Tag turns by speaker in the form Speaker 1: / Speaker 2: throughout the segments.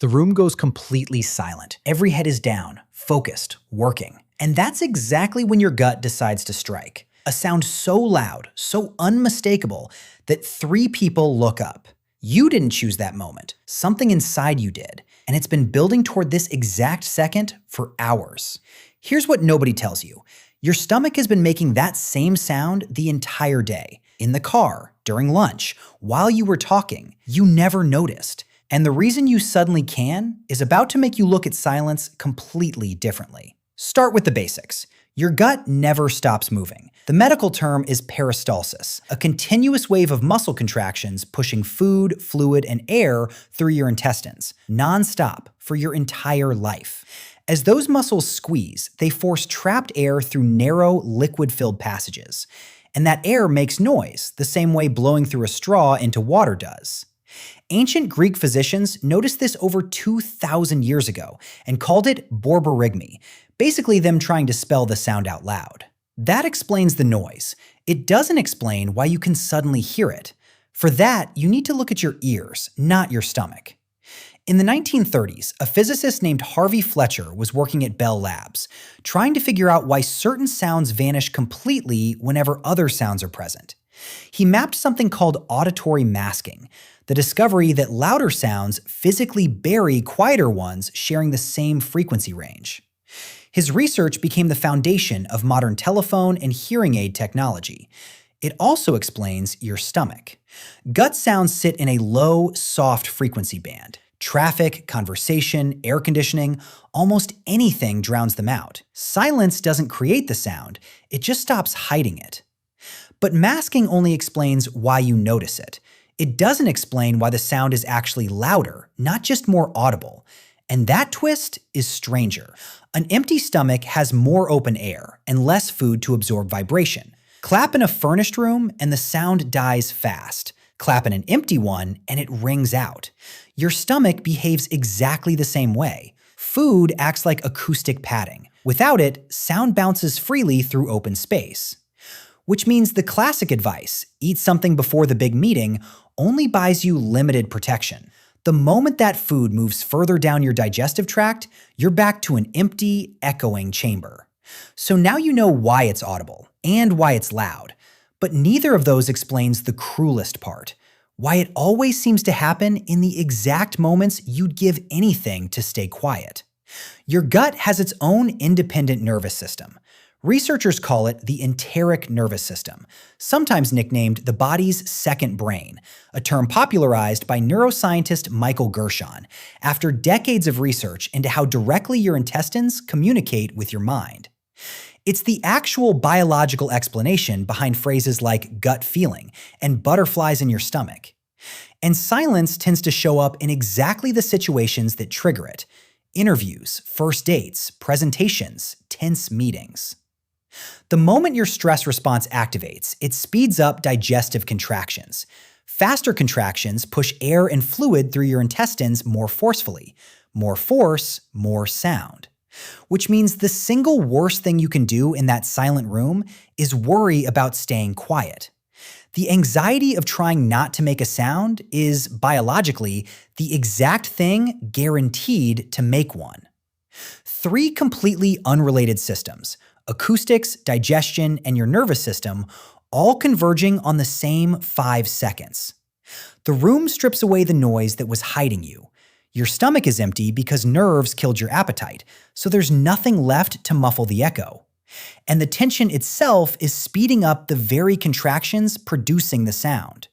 Speaker 1: The room goes completely silent. Every head is down, focused, working. And that's exactly when your gut decides to strike. A sound so loud, so unmistakable, that 3 people look up. You didn't choose that moment. Something inside you did. And it's been building toward this exact second for hours. Here's what nobody tells you. Your stomach has been making that same sound the entire day. In the car, during lunch, while you were talking. You never noticed. And the reason you suddenly can is about to make you look at silence completely differently. Start with the basics. Your gut never stops moving. The medical term is peristalsis, a continuous wave of muscle contractions pushing food, fluid, and air through your intestines, non-stop for your entire life. As those muscles squeeze, they force trapped air through narrow, liquid-filled passages. And that air makes noise, the same way blowing through a straw into water does. Ancient Greek physicians noticed this over 2,000 years ago and called it borborygmi, basically them trying to spell the sound out loud. That explains the noise. It doesn't explain why you can suddenly hear it. For that, you need to look at your ears, not your stomach. In the 1930s, a physicist named Harvey Fletcher was working at Bell Labs, trying to figure out why certain sounds vanish completely whenever other sounds are present. He mapped something called auditory masking, the discovery that louder sounds physically bury quieter ones sharing the same frequency range. His research became the foundation of modern telephone and hearing aid technology. It also explains your stomach. Gut sounds sit in a low, soft frequency band. Traffic, conversation, air conditioning, almost anything drowns them out. Silence doesn't create the sound, it just stops hiding it. But masking only explains why you notice it. It doesn't explain why the sound is actually louder, not just more audible. And that twist is stranger. An empty stomach has more open air and less food to absorb vibration. Clap in a furnished room and the sound dies fast. Clap in an empty one and it rings out. Your stomach behaves exactly the same way. Food acts like acoustic padding. Without it, sound bounces freely through open space. Which means the classic advice, eat something before the big meeting, only buys you limited protection. The moment that food moves further down your digestive tract, you're back to an empty, echoing chamber. So now you know why it's audible and why it's loud. But neither of those explains the cruelest part, why it always seems to happen in the exact moments you'd give anything to stay quiet. Your gut has its own independent nervous system. Researchers call it the enteric nervous system, sometimes nicknamed the body's second brain, a term popularized by neuroscientist Michael Gershon after decades of research into how directly your intestines communicate with your mind. It's the actual biological explanation behind phrases like gut feeling and butterflies in your stomach. And silence tends to show up in exactly the situations that trigger it: interviews, first dates, presentations, tense meetings. The moment your stress response activates, it speeds up digestive contractions. Faster contractions push air and fluid through your intestines more forcefully. More force, more sound. Which means the single worst thing you can do in that silent room is worry about staying quiet. The anxiety of trying not to make a sound is, biologically, the exact thing guaranteed to make one. 3 completely unrelated systems, acoustics, digestion, and your nervous system, all converging on the same 5 seconds. The room strips away the noise that was hiding you. Your stomach is empty because nerves killed your appetite, so there's nothing left to muffle the echo. And the tension itself is speeding up the very contractions producing the sound.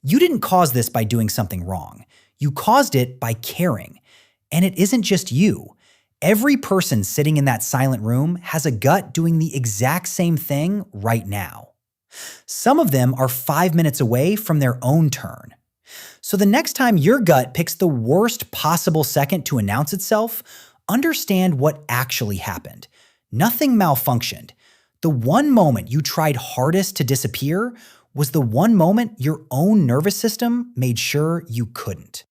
Speaker 1: You didn't cause this by doing something wrong. You caused it by caring. And it isn't just you. Every person sitting in that silent room has a gut doing the exact same thing right now. Some of them are 5 minutes away from their own turn. So the next time your gut picks the worst possible second to announce itself, understand what actually happened. Nothing malfunctioned. The one moment you tried hardest to disappear was the one moment your own nervous system made sure you couldn't.